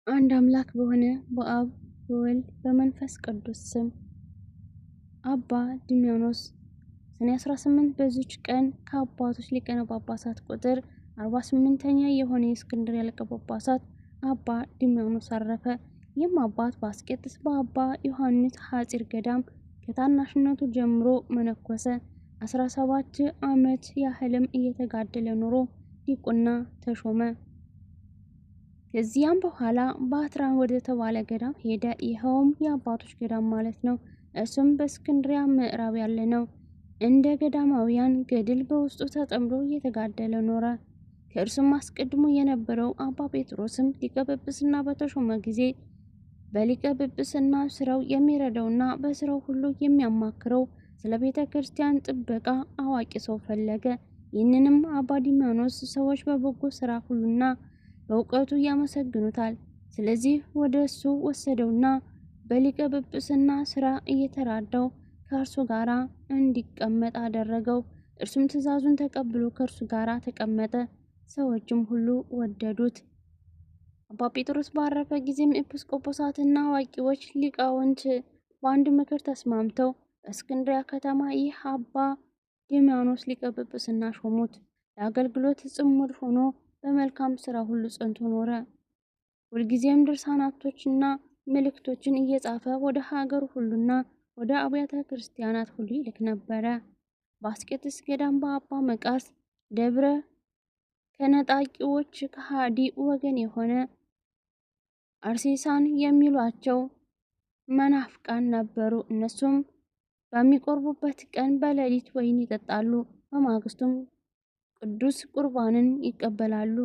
አንድ አምላክ በሆነ በአብ በወልድ በመንፈስ ቅዱስ ስም አባ ድሚያኖስ ሰኔ 18 በዚች ቀን ከአባቶች ሊቃነ ጳጳሳት ቁጥር 48ኛ የሆነ የእስክንድርያ ሊቀ ጳጳሳት አባ ድሚያኖስ አረፈ። ይህም አባት በአስቄጥስ በአባ ዮሐንስ ሐጺር ገዳም ከታናሽነቱ ጀምሮ መነኮሰ። 17 ዓመት ያህልም እየተጋደለ ኖሮ ዲቁና ተሾመ። ከዚያም በኋላ ባትራን ወደ ተባለ ገዳም ሄደ። ይኸውም የአባቶች ገዳም ማለት ነው። እሱም በእስክንድርያ ምዕራብ ያለ ነው። እንደ ገዳማውያን ገድል በውስጡ ተጠምዶ እየተጋደለ ኖረ። ከእርሱም አስቀድሞ የነበረው አባ ጴጥሮስም ሊቀ ጵጵስና በተሾመ ጊዜ በሊቀ ጵጵስና ስራው የሚረዳውና በስራው ሁሉ የሚያማክረው ስለ ቤተ ክርስቲያን ጥበቃ አዋቂ ሰው ፈለገ። ይህንንም አባ ድሚያኖስ ሰዎች በበጎ ስራ ሁሉና በእውቀቱ ያመሰግኑታል። ስለዚህ ወደ እሱ ወሰደውና በሊቀ ጵጵስና ስራ እየተራዳው ከእርሱ ጋር እንዲቀመጥ አደረገው። እርሱም ትእዛዙን ተቀብሎ ከእርሱ ጋር ተቀመጠ። ሰዎችም ሁሉ ወደዱት። አባ ጴጥሮስ ባረፈ ጊዜም ኤጲስቆጶሳትና አዋቂዎች ሊቃውንት በአንድ ምክር ተስማምተው በእስክንድርያ ከተማ ይህ አባ ድሚያኖስ ሊቀ ጵጵስና ሾሙት። ለአገልግሎት ጽሙድ ሆኖ በመልካም ስራ ሁሉ ጸንቶ ኖረ። ሁልጊዜም ድርሳናቶችና መልእክቶችን እየጻፈ ወደ ሀገሩ ሁሉና ወደ አብያተ ክርስቲያናት ሁሉ ይልክ ነበረ። በአስቄጥስ ገዳም በአባ መቃርስ ደብረ ከነጣቂዎች ከሃዲ ወገን የሆነ አርሴሳን የሚሏቸው መናፍቃን ነበሩ። እነሱም በሚቆርቡበት ቀን በሌሊት ወይን ይጠጣሉ፣ በማግስቱም ቅዱስ ቁርባንን ይቀበላሉ።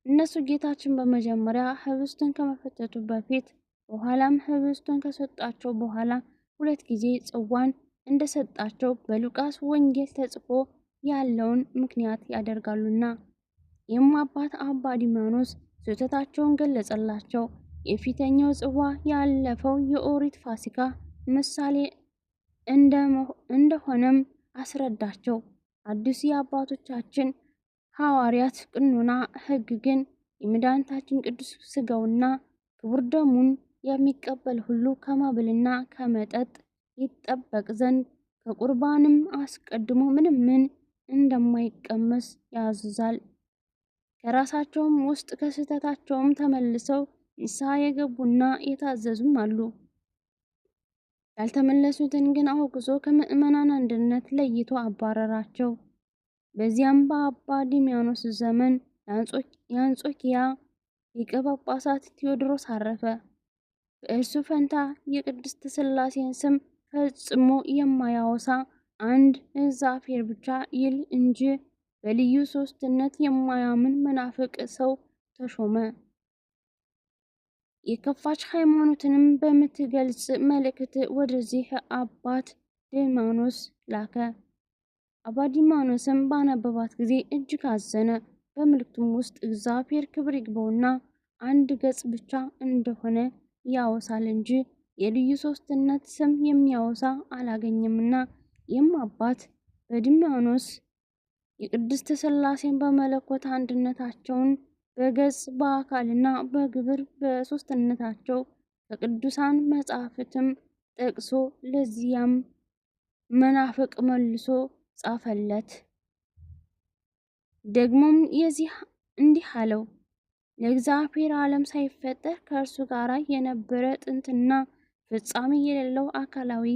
እነሱ ጌታችን በመጀመሪያ ህብስቱን ከመፈተቱ በፊት በኋላም ህብስቱን ከሰጣቸው በኋላ 2 ጊዜ ጽዋን እንደሰጣቸው በሉቃስ ወንጌል ተጽፎ ያለውን ምክንያት ያደርጋሉና። ይህም አባት አባ ድሚያኖስ ስህተታቸውን ገለጸላቸው። የፊተኛው ጽዋ ያለፈው የኦሪት ፋሲካ ምሳሌ እንደሆነም አስረዳቸው። አዲሱ የአባቶቻችን ሐዋርያት ቅኑና ሕግ ግን የመድኃኒታችን ቅዱስ ሥጋውና ክቡር ደሙን የሚቀበል ሁሉ ከመብልና ከመጠጥ ይጠበቅ ዘንድ ከቁርባንም አስቀድሞ ምንም እንደማይቀመስ ያዝዛል። ከራሳቸውም ውስጥ ከስህተታቸውም ተመልሰው ንስሐ የገቡና የታዘዙም አሉ። ያልተመለሱትን ግን አውግዞ ከምዕመናን አንድነት ለይቶ አባረራቸው። በዚያም በአባ ድሚያኖስ ዘመን የአንጾኪያ ሊቀ ጳጳሳት ቴዎድሮስ አረፈ። በእርሱ ፈንታ የቅድስት ሥላሴን ስም ፈጽሞ የማያወሳ አንድ እግዚአብሔር ብቻ ይል እንጂ በልዩ ሦስትነት የማያምን መናፍቅ ሰው ተሾመ። የከፋች ሃይማኖትንም በምትገልጽ መልእክት ወደዚህ አባት ድሚያኖስ ላከ። አባ ድሚያኖስም ባነበባት ጊዜ እጅግ አዘነ። በመልእክቱም ውስጥ እግዚአብሔር ክብር ይግባውና አንድ ገጽ ብቻ እንደሆነ ያወሳል እንጂ የልዩ ሦስትነት ስም የሚያወሳ አላገኘምና። ይህም አባት በድሚያኖስ የቅድስት ሥላሴን በመለኮት አንድነታቸውን በገጽ በአካልና በግብር በሦስትነታቸው ከቅዱሳን መጻሕፍትም ጠቅሶ ለዚያም መናፍቅ መልሶ ጻፈለት። ደግሞም እንዲህ አለው። ለእግዚአብሔር ዓለም ሳይፈጠር ከእርሱ ጋር የነበረ ጥንትና ፍጻሜ የሌለው አካላዊ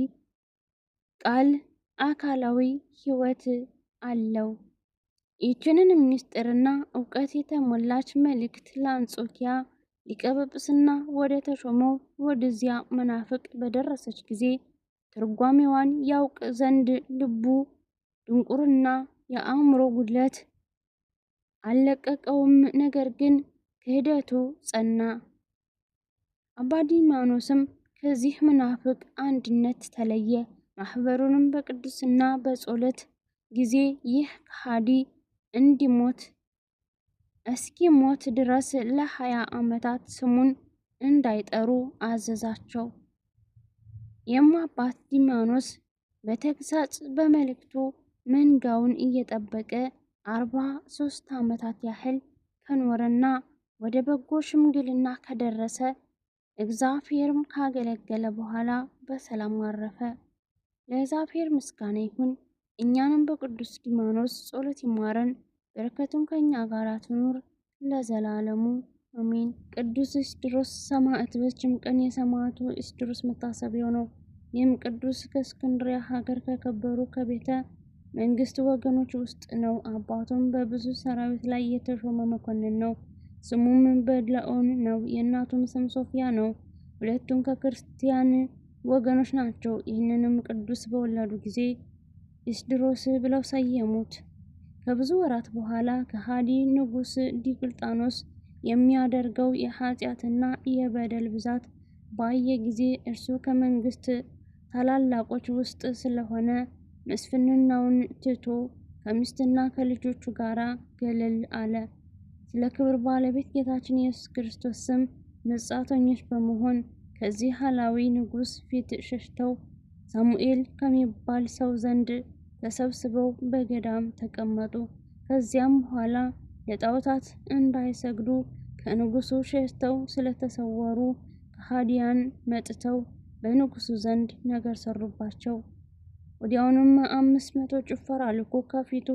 ቃል አካላዊ ሕይወት አለው። ይህችንን ምስጢርና እውቀት የተሞላች መልእክት ለአንጾኪያ ሊቀ ጵጵስና ወደ ተሾመው ወደዚያ መናፍቅ በደረሰች ጊዜ ትርጓሜዋን ያውቅ ዘንድ ልቡ ድንቁርና የአእምሮ ጉድለት አልለቀቀውም። ነገር ግን ክህደቱ ጸና። አባ ድሚያኖስም ከዚህ መናፍቅ አንድነት ተለየ። ማህበሩንም በቅድስና በጸሎት ጊዜ ይህ ከሃዲ እንዲሞት እስኪሞት ድረስ ለ20 ዓመታት ስሙን እንዳይጠሩ አዘዛቸው። ይህም አባት ድሚያኖስ በተግሳጽ በመልእክቱ መንጋውን እየጠበቀ 43 ዓመታት ያህል ከኖረና ወደ በጎ ሽምግልና ከደረሰ እግዚአብሔርም ካገለገለ በኋላ በሰላም አረፈ። ለእግዚአብሔር ምስጋና ይሁን። እኛንም በቅዱስ ዲማኖስ ጸሎት ይማረን፣ በረከቱም ከእኛ ጋር ትኑር ለዘላለሙ አሜን። ቅዱስ ኢስድሮስ ሰማዕት። በዚችም ቀን የሰማዕቱ ኢስድሮስ መታሰቢያው ነው። ይህም ቅዱስ ከእስክንድርያ ሀገር ከከበሩ ከቤተ መንግስት ወገኖች ውስጥ ነው። አባቱም በብዙ ሰራዊት ላይ የተሾመ መኮንን ነው። ስሙም በድለኦን ነው። የእናቱም ስም ሶፊያ ነው። ሁለቱም ከክርስቲያን ወገኖች ናቸው። ይህንንም ቅዱስ በወለዱ ጊዜ ኢስድሮስ ብለው ሰየሙት። ከብዙ ወራት በኋላ ከሃዲ ንጉሥ ዲዮቅልጥያኖስ የሚያደርገው የኃጢአትና የበደል ብዛት ባየ ጊዜ እርሱ ከመንግስት ታላላቆች ውስጥ ስለሆነ መስፍንናውን ትቶ ከሚስትና ከልጆቹ ጋር ገለል አለ። ስለ ክብር ባለቤት ጌታችን ኢየሱስ ክርስቶስ ስም መጻተኞች በመሆን ከዚህ ኃላዊ ንጉሥ ፊት ሸሽተው ሳሙኤል ከሚባል ሰው ዘንድ ተሰብስበው በገዳም ተቀመጡ። ከዚያም በኋላ ለጣዖታት እንዳይሰግዱ ከንጉሱ ሸሽተው ስለተሰወሩ ከሃዲያን መጥተው በንጉሱ ዘንድ ነገር ሰሩባቸው። ወዲያውኑም 500 ጭፈራ ልኮ ከፊቱ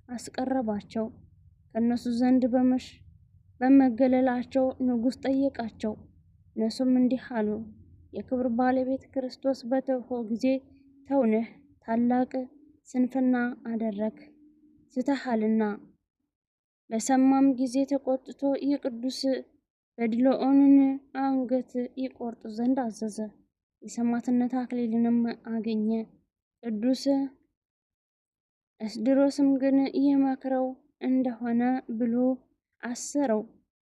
አስቀረባቸው። ከእነሱ ዘንድ በመገለላቸው ንጉሥ ጠየቃቸው። እነሱም እንዲህ አሉ፣ የክብር ባለቤት ክርስቶስ በተውኸው ጊዜ ተውንህ፣ ታላቅ ስንፍና አደረግ ስተሃልና። በሰማም ጊዜ ተቆጥቶ የቅዱስ በድለኦንን አንገት ይቆርጡ ዘንድ አዘዘ። የሰማዕትነት አክሊልንም አገኘ። ቅዱስ ኢስድሮስም ግን ይመክረው እንደሆነ ብሎ አሰረው።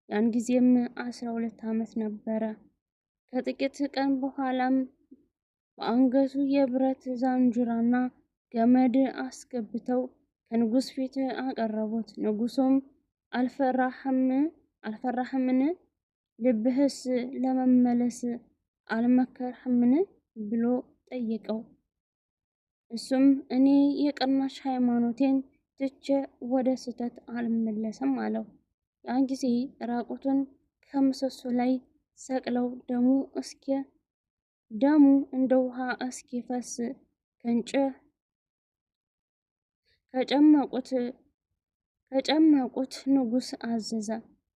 ያን ጊዜም 12 ዓመት ነበረ። ከጥቂት ቀን በኋላም በአንገቱ የብረት ዛንጅራና ገመድ አስገብተው ከንጉሥ ፊት አቀረቡት። ንጉሡም አልፈራህምን? ልብህስ ለመመለስ አልመከርህምን? ብሎ ጠየቀው። እሱም እኔ የቀናች ሃይማኖቴን ትቼ ወደ ስህተት አልመለስም አለው። ያን ጊዜ ራቁቱን ከምሰሶ ላይ ሰቅለው ደሙ እንደ ውሃ እስኪፈስ ከጨመቁት ንጉሥ አዘዘ።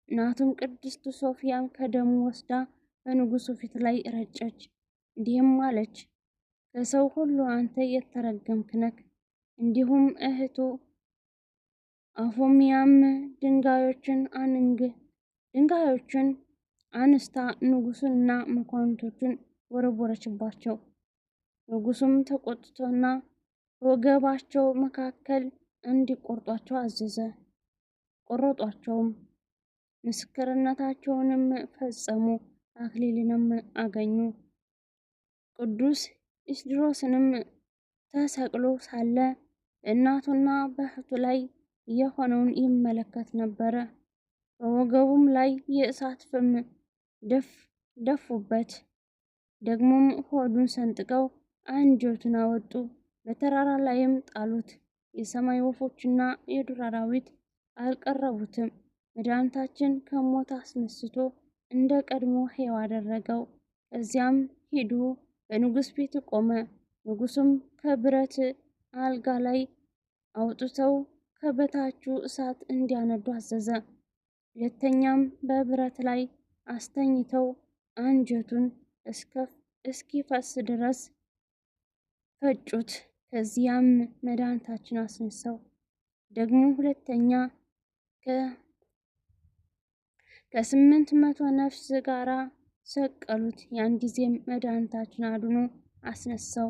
እናቱም ቅድስት ሶፊያን ከደሙ ወስዳ በንጉሱ ፊት ላይ ረጨች። እንዲህም አለች፣ ከሰው ሁሉ አንተ የተረገምክ ነህ። እንዲሁም እህቱ አፎሚያም ድንጋዮችን አንስታ ንጉሱንና መኳንንቶቹን ወረወረችባቸው። ንጉሱም ተቆጥቶና ወገባቸው መካከል እንዲቆርጧቸው አዘዘ። ቆረጧቸውም። ምስክርነታቸውንም ፈጸሙ። አክሊልንም አገኙ። ቅዱስ ኢስድሮስንም ተሰቅሎ ሳለ በእናቱና በእህቱ ላይ የሆነውን ይመለከት ነበረ። በወገቡም ላይ የእሳት ፍም ደፉበት። ደግሞም ሆዱን ሰንጥቀው አንጀቱን አወጡ። በተራራ ላይም ጣሉት። የሰማይ ወፎችና የዱር አራዊት አልቀረቡትም። መድኃኒታችን ከሞት አስነስቶ እንደ ቀድሞ ሕያው አደረገው። ከዚያም ሂዱ በንጉሥ ፊት ቆመ። ንጉሱም ከብረት አልጋ ላይ አውጥተው ከበታቹ እሳት እንዲያነዱ አዘዘ። ሁለተኛም በብረት ላይ አስተኝተው አንጀቱን እስኪፈስ ድረስ ፈጩት። ከዚያም መድኃኒታችን አስነሳው። ደግሞ ሁለተኛ ከ800 ነፍስ ጋራ ሰቀሉት። ያን ጊዜም መድኃኒታችን አድኖ አስነሳው።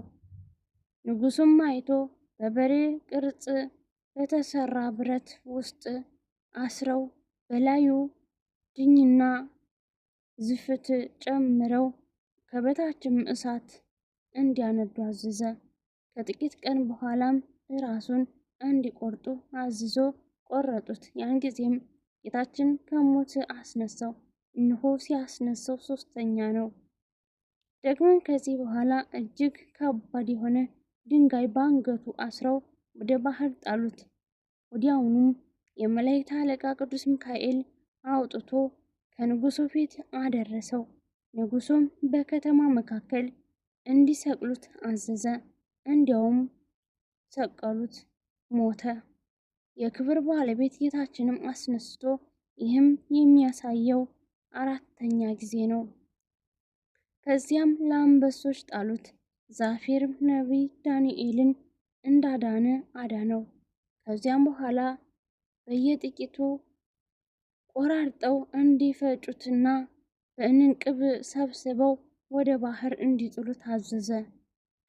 ንጉሱም አይቶ በበሬ ቅርጽ በተሰራ ብረት ውስጥ አስረው በላዩ ድኝና ዝፍት ጨምረው ከበታችም እሳት እንዲያነዱ አዘዘ። ከጥቂት ቀን በኋላም ራሱን እንዲቆርጡ አዝዞ ቆረጡት። ያን ጊዜም ጌታችን ከሞት አስነሳው። እነሆ ሲያስነሳው 3ኛ ነው። ደግሞ ከዚህ በኋላ እጅግ ከባድ የሆነ ድንጋይ በአንገቱ አስረው ወደ ባህር ጣሉት። ወዲያውኑም የመላእክት አለቃ ቅዱስ ሚካኤል አውጥቶ ከንጉሱ ፊት አደረሰው። ንጉሱም በከተማ መካከል እንዲሰቅሉት አዘዘ። እንዲያውም ሰቀሉት፣ ሞተ። የክብር ባለቤት ጌታችንም አስነስቶ ይህም የሚያሳየው አራተኛ ጊዜ ነው። ከዚያም ለአንበሶች ጣሉት። እግዚአብሔርም ነቢይ ዳንኤልን እንዳዳነ አዳነው። ከዚያም በኋላ በየጥቂቱ ቆራርጠው እንዲፈጩትና በእንቅብ ሰብስበው ወደ ባህር እንዲጥሉት አዘዘ።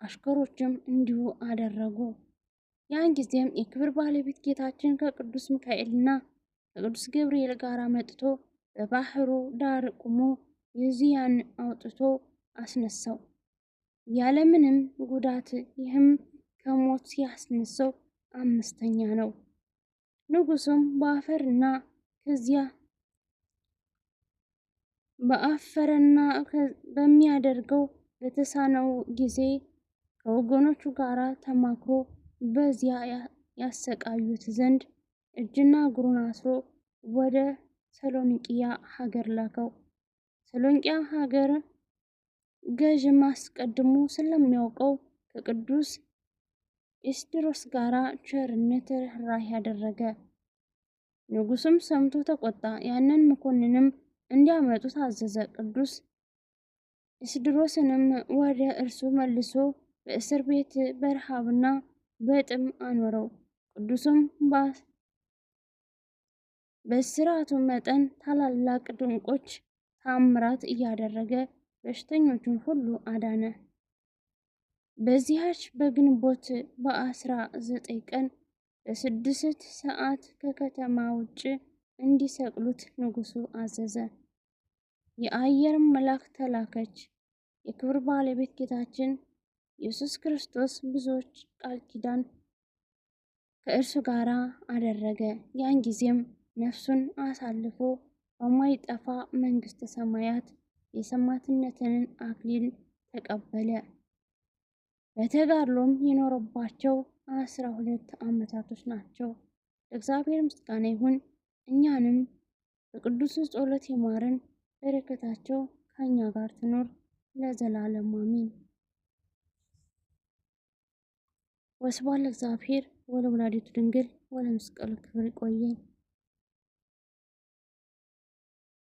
አሽከሮችም እንዲሁ አደረጉ። ያን ጊዜም የክብር ባለቤት ጌታችን ከቅዱስ ሚካኤልና ከቅዱስ ገብርኤል ጋር መጥቶ በባህሩ ዳር ቆሞ የዚያን አውጥቶ አስነሳው ያለምንም ጉዳት። ይህም ከሞት ያስነሳው አምስተኛ ነው። ንጉሱም በአፈረና በሚያደርገው በተሳነው ጊዜ ከወገኖቹ ጋር ተማክሮ በዚያ ያሰቃዩት ዘንድ እጅና እግሩን አስሮ ወደ ሰሎንቅያ ሀገር ላከው። ሰሎንቅያ ሀገር ገዥም አስቀድሞ ስለሚያውቀው ከቅዱስ ኤስድሮስ ጋር ቸርነት ርኅራኄ ያደረገ። ንጉሱም ሰምቶ ተቆጣ። ያንን መኮንንም እንዲያመጡት አዘዘ። ቅዱስ ኤስድሮስንም ወደ እርሱ መልሶ በእስር ቤት በረሃብና በጥም አኖረው። ቅዱስም በስራቱ መጠን ታላላቅ ድንቆች ታምራት እያደረገ በሽተኞቹን ሁሉ አዳነ። በዚያች በግንቦት በ19 ቀን በ6 ሰዓት ከከተማ ውጭ እንዲሰቅሉት ንጉሱ አዘዘ። የአየር መልአክ ተላከች። የክብር ባለቤት ጌታችን ኢየሱስ ክርስቶስ ብዙዎች ቃል ኪዳን ከእርሱ ጋር አደረገ። ያን ጊዜም ነፍሱን አሳልፎ በማይጠፋ መንግስተ ሰማያት የሰማዕትነትን አክሊል ተቀበለ። በተጋድሎም የኖረባቸው 12 ዓመታቶች ናቸው። ለእግዚአብሔር ምስጋና ይሁን። እኛንም በቅዱስ ጸሎት ይማረን። በረከታቸው ከኛ ጋር ትኖር ለዘላለም አሜን። ወስብሐት ለእግዚአብሔር ወለወላዲቱ ድንግል ወለመስቀሉ ክብር። ይቆየን።